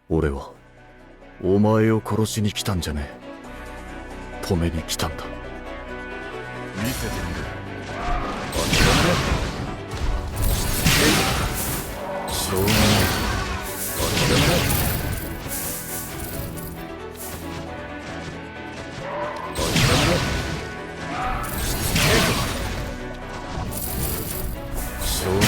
俺はお前を殺しに来たんじゃねえ。止めに来たんだ。見せてみろ。諦めろ。しょうがない。諦めろ。諦めろ。しょうがない。諦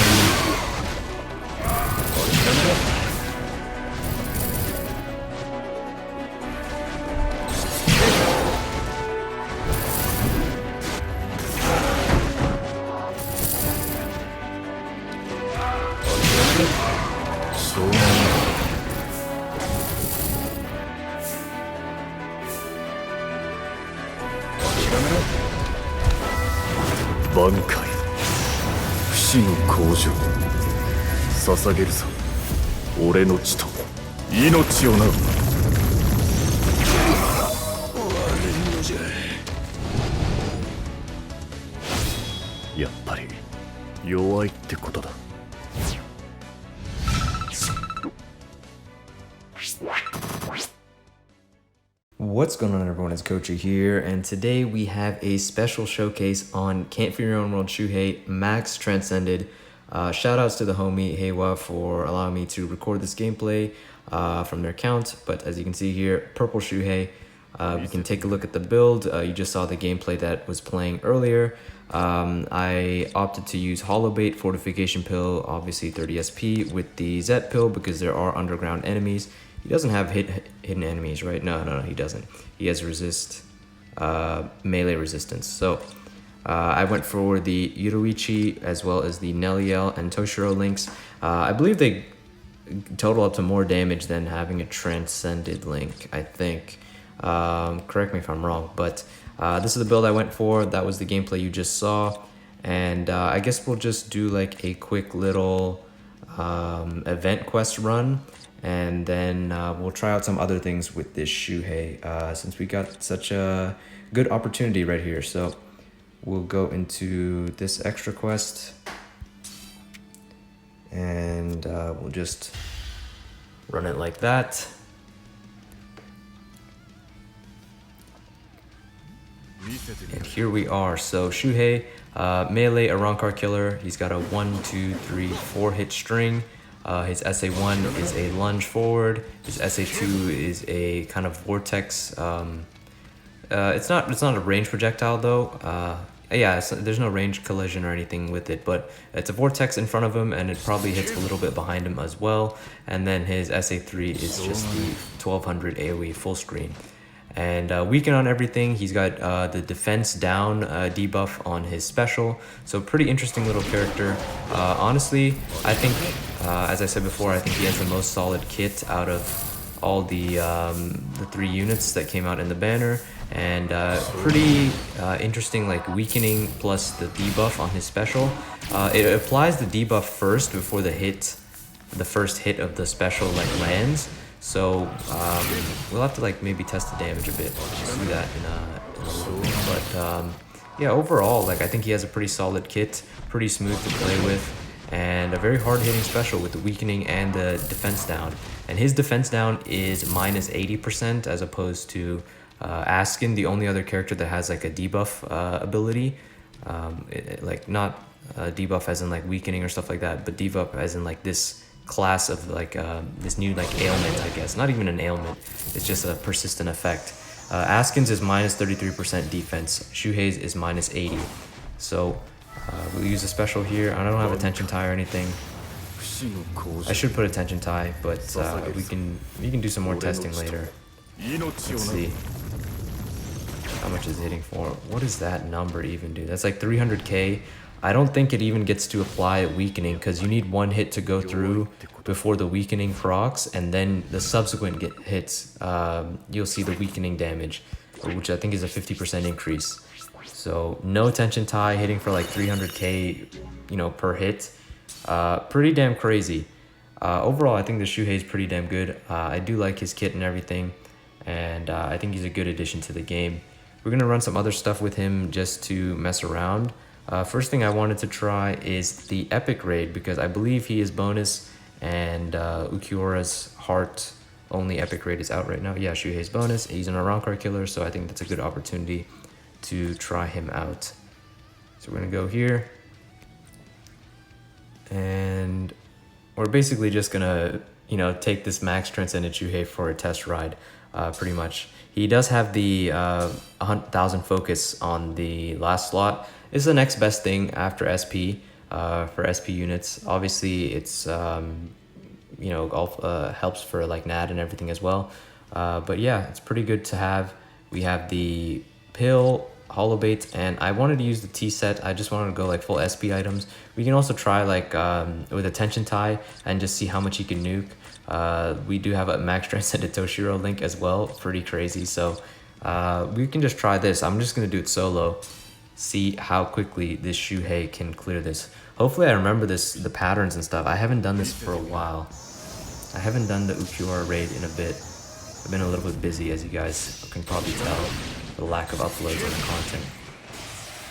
めろ。挽回、不死の向上、捧げるぞ俺の血と命をな。終われんのじゃ。やっぱり弱いってことだ。What's going on, everyone? It's Kochyy here, and today we have a special showcase on Can't Fear Your Own World Shuhei Max Transcended. Shoutouts to the homie Heiwa for allowing me to record this gameplay from their account. But as you can see here, purple Shuhei. We can take a look at the build. You just saw the gameplay that was playing earlier. I opted to use Hollow Bait, Fortification Pill, obviously 30 SP, with the Zet Pill because there are underground enemies. He doesn't have hidden enemies, right? No, he doesn't. He has melee resistance. So I went for the Yoruichi as well as the Neliel and Toshiro links. I believe they total up to more damage than having a Transcended link, I think. Correct me if I'm wrong, but this is the build I went for. That was the gameplay you just saw. And I guess we'll just do like a quick little event quest run. And then we'll try out some other things with this Shuhei since we got such a good opportunity right here. So we'll go into this extra quest and we'll just run it like that. And here we are. So Shuhei, melee, a Rankar killer. He's got a 1, 2, 3, 4 hit string. His SA1 is a lunge forward. His SA2 is a kind of vortex. It's not a range projectile though. There's no range collision or anything with it, but it's a vortex in front of him, and it probably hits a little bit behind him as well. And then his SA3 is just the 1200 AoE full screen. And weaken on everything. He's got the defense down debuff on his special. So pretty interesting little character. Honestly, I think, as I said before, I think he has the most solid kit out of all the 3 units that came out in the banner. And pretty interesting, like weakening plus the debuff on his special. It applies the debuff first before the first hit of the special like lands. So we'll have to like maybe test the damage a bit. We'll see that in a little bit. But yeah, overall, like I think he has a pretty solid kit, pretty smooth to play with, and a very hard-hitting special with the weakening and the defense down. And his defense down is minus 80% as opposed to Askin, the only other character that has like a debuff ability. Like not debuff as in like weakening or stuff like that, but debuff as in like this class of like this new like ailment, I guess. Not even an ailment, it's just a persistent effect. Askin's is minus 33% defense, Shuhei's is minus 80. So we'll use a special here. I don't have a tension tie or anything. I should put a tension tie, but we can do some more testing later. Let's see. How much is it hitting for? What does that number even do? That's like 300k. I don't think it even gets to apply weakening because you need 1 hit to go through before the weakening procs, and then the subsequent hits, you'll see the weakening damage, which I think is a 50% increase. So no tension tie, hitting for like 300k, per hit. Pretty damn crazy. Overall, I think the Shuhei is pretty damn good. I do like his kit and everything, and I think he's a good addition to the game. We're gonna run some other stuff with him just to mess around. First thing I wanted to try is the Epic Raid because I believe he is bonus, and Ukiura's heart only epic raid is out right now. Yeah, Shuhei's bonus. He's an around card killer, so I think that's a good opportunity to try him out. So we're gonna go here, and we're basically just gonna, you know, take this max Transcendent Shuhei for a test ride, pretty much. He does have the 1,000 focus on the last slot. It's the next best thing after SP, for SP units. Obviously, it's you know, helps for like NAD and everything as well. But yeah, it's pretty good to have. We have the pill, hollow bait, and I wanted to use the T set. I just wanted to go like full SP items. We can also try like with a tension tie and just see how much he can nuke. We do have a max Transcendent Toshiro link as well, pretty crazy. So we can just try this. I'm just gonna do it solo, see how quickly this Shuhei can clear this. Hopefully I remember the patterns and stuff. I haven't done this for a while. I haven't done the Ukiura raid in a bit. I've been a little bit busy, as you guys can probably tell, the lack of uploads on the content.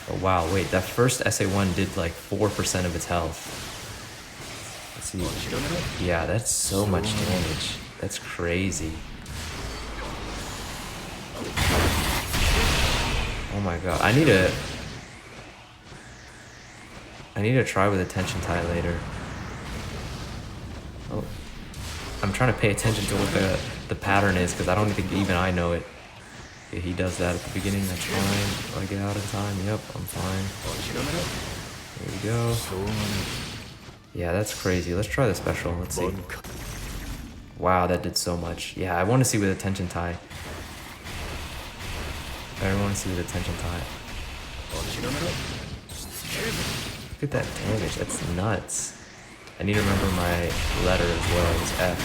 Oh wow, wait, that first SA1 did like 4% of its health. Let's see. Yeah, that's so much damage. That's crazy. Oh my god, I need to try with a tension tie later. Oh, I'm trying to pay attention to what the pattern is, because I don't think even I know it. Yeah, he does that at the beginning, that's fine. Will I get out in time? Yep, I'm fine. There we go. Yeah, that's crazy. Let's try the special, let's see. Wow, that did so much. Yeah, I want to see with a tension tie. I want to see with a tension tie. Look at that damage, that's nuts. I need to remember my letter as well, it's F.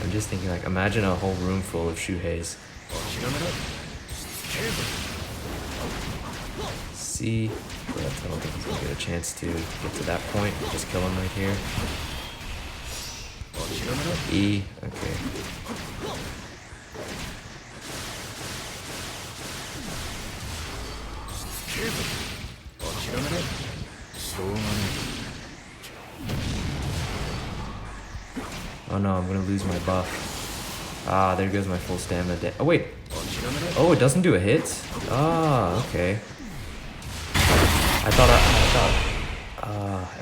I'm just thinking, like, imagine a whole room full of Shuheis. C, but I don't think he's gonna get a chance to get to that point. Just kill him right here. E, okay. Oh no, I'm gonna lose my buff. Ah, there goes my full stamina. Oh wait. Oh, it doesn't do a hit? Ah, okay. I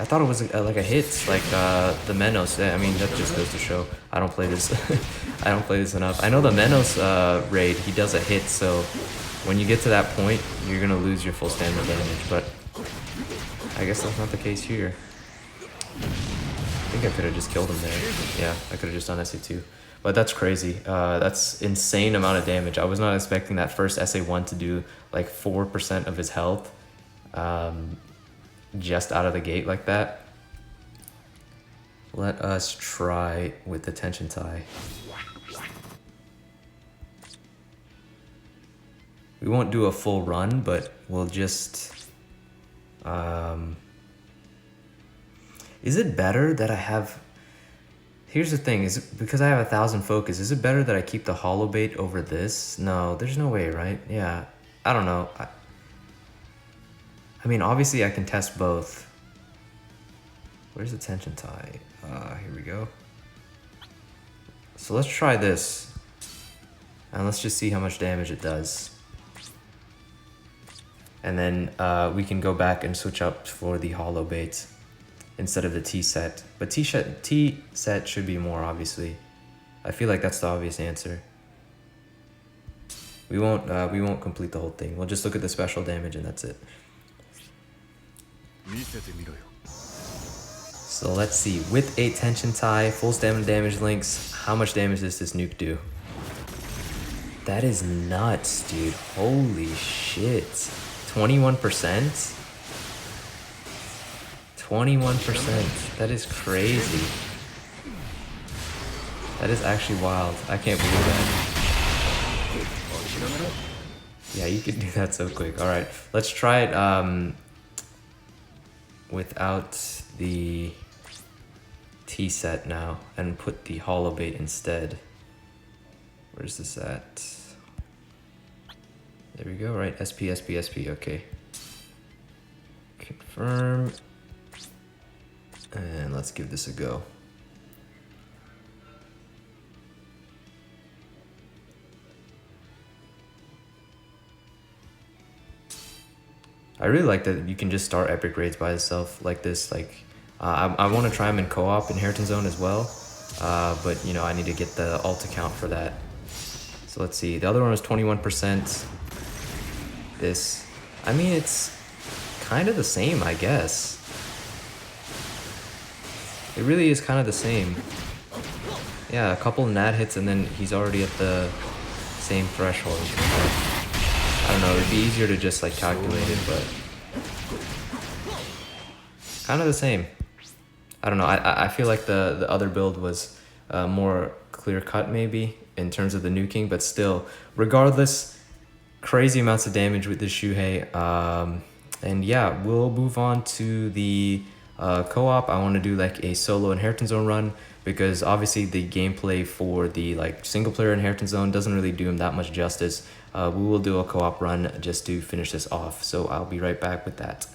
thought it was like a hit, like the Menos. I mean, that just goes to show I don't play this. I don't play this enough. I know the Menos raid, he does a hit, so when you get to that point, you're gonna lose your full stamina damage. But I guess that's not the case here. I think I could have just killed him there. Yeah, I could have just done SA2. But that's crazy. That's insane amount of damage. I was not expecting that first SA1 to do like 4% of his health just out of the gate like that. Let us try with the tension tie. We won't do a full run, but we'll just... is it better that I have... Here's the thing, is it, because I have 1,000 focus, is it better that I keep the hollow bait over this? No, there's no way, right? Yeah, I don't know. I mean, obviously I can test both. Where's the tension tie? Here we go. So let's try this. And let's just see how much damage it does. And then we can go back and switch up for the hollow bait instead of the T set. But T set should be more, obviously. I feel like that's the obvious answer. We won't complete the whole thing. We'll just look at the special damage and that's it. So let's see, with a tension tie, full stamina damage links, how much damage does this nuke do? That is nuts, dude. Holy shit. 21%? 21%. That is crazy. That is actually wild. I can't believe that. Yeah, you could do that so quick. Alright, let's try it without the T set now and put the hollow bait instead. Where's this at? There we go, right? SP, okay. Confirm. let's give this a go. I really like that you can just start epic raids by itself like this. Like, I want to try them in co-op Inheritance Zone as well, but you know, I need to get the alt account for that. So let's see, the other one was 21%. This, I mean, it's kind of the same, I guess. It really is kind of the same. Yeah, a couple nat hits and then he's already at the same threshold. I don't know, it'd be easier to just like calculate it, but kind of the same. I don't know, I feel like the other build was more clear cut maybe in terms of the nuking, but still, regardless, crazy amounts of damage with this Shuhei. And yeah, we'll move on to the co-op. I want to do like a solo Inheritance Zone run, because obviously the gameplay for the like single player Inheritance Zone doesn't really do him that much justice. We will do a co-op run just to finish this off, so I'll be right back with that.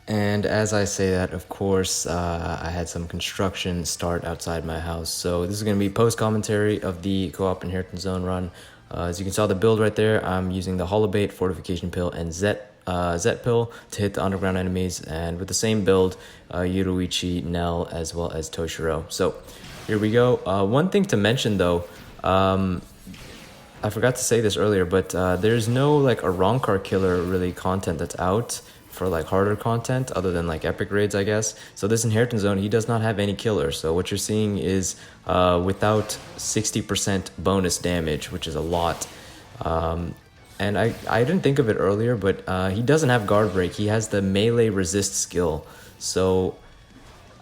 And as I say that, of course, I had some construction start outside my house, so this is going to be post commentary of the co-op Inheritance Zone run. As you can saw the build right there, I'm using the Holobait, Fortification Pill, and Zet Pill to hit the underground enemies, and with the same build, Yoruichi, Nell, as well as Toshiro. So here we go. One thing to mention though, I forgot to say this earlier, but there's no like Arrancar killer really content that's out for like harder content other than like epic raids, I guess. So this Inheritance Zone, he does not have any killer. So what you're seeing is without 60% bonus damage, which is a lot. And I didn't think of it earlier, but he doesn't have guard break. He has the melee resist skill. So,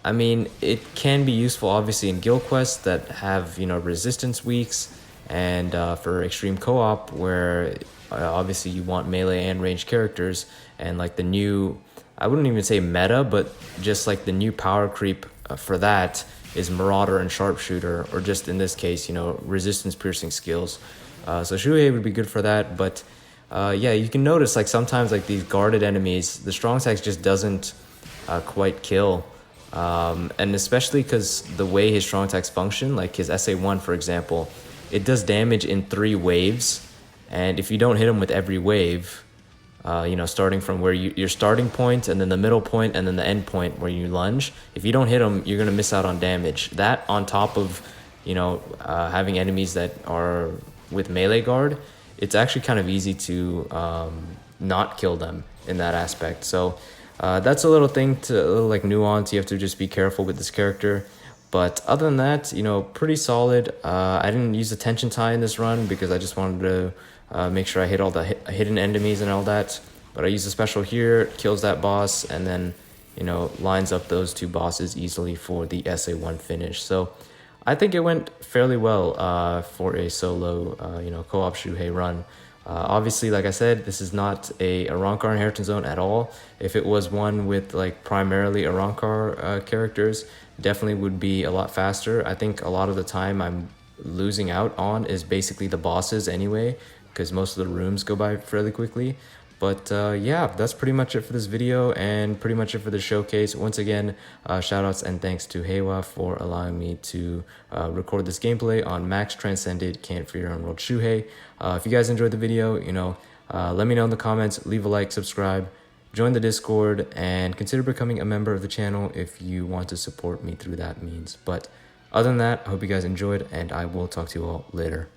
I mean, it can be useful obviously in guild quests that have, you know, resistance weeks, and for extreme co-op where obviously you want melee and ranged characters, and like the new, I wouldn't even say meta, but just like the new power creep for that is Marauder and Sharpshooter, or just in this case, you know, resistance piercing skills. So Shuhei would be good for that, but yeah, you can notice like sometimes like these guarded enemies, the strong attack just doesn't quite kill. And especially because the way his strong attacks function, like his SA1 for example, it does damage in 3 waves, and if you don't hit him with every wave, you know, starting from where your starting point, and then the middle point, and then the end point where you lunge, if you don't hit him, you're going to miss out on damage. That on top of, you know, having enemies that are with melee guard, it's actually kind of easy to not kill them in that aspect. So that's a little thing, a little like nuance. You have to just be careful with this character. But other than that, you know, pretty solid. I didn't use the tension tie in this run because I just wanted to make sure I hit all the hidden enemies and all that. But I used a special here, kills that boss, and then, you know, lines up those 2 bosses easily for the SA1 finish. So I think it went fairly well for a solo, you know, co-op Shuhei run. Obviously, like I said, this is not a Arrancar Inheritance Zone at all. If it was one with like primarily Arrancar characters, definitely would be a lot faster. I think a lot of the time I'm losing out on is basically the bosses anyway, because most of the rooms go by fairly quickly. But yeah, that's pretty much it for this video, and pretty much it for the showcase. Once again, shoutouts and thanks to Heiwa for allowing me to record this gameplay on Max Transcended Can't Fear Your Own World Shuhei. If you guys enjoyed the video, you know, let me know in the comments, leave a like, subscribe, join the Discord, and consider becoming a member of the channel if you want to support me through that means. But other than that, I hope you guys enjoyed, and I will talk to you all later.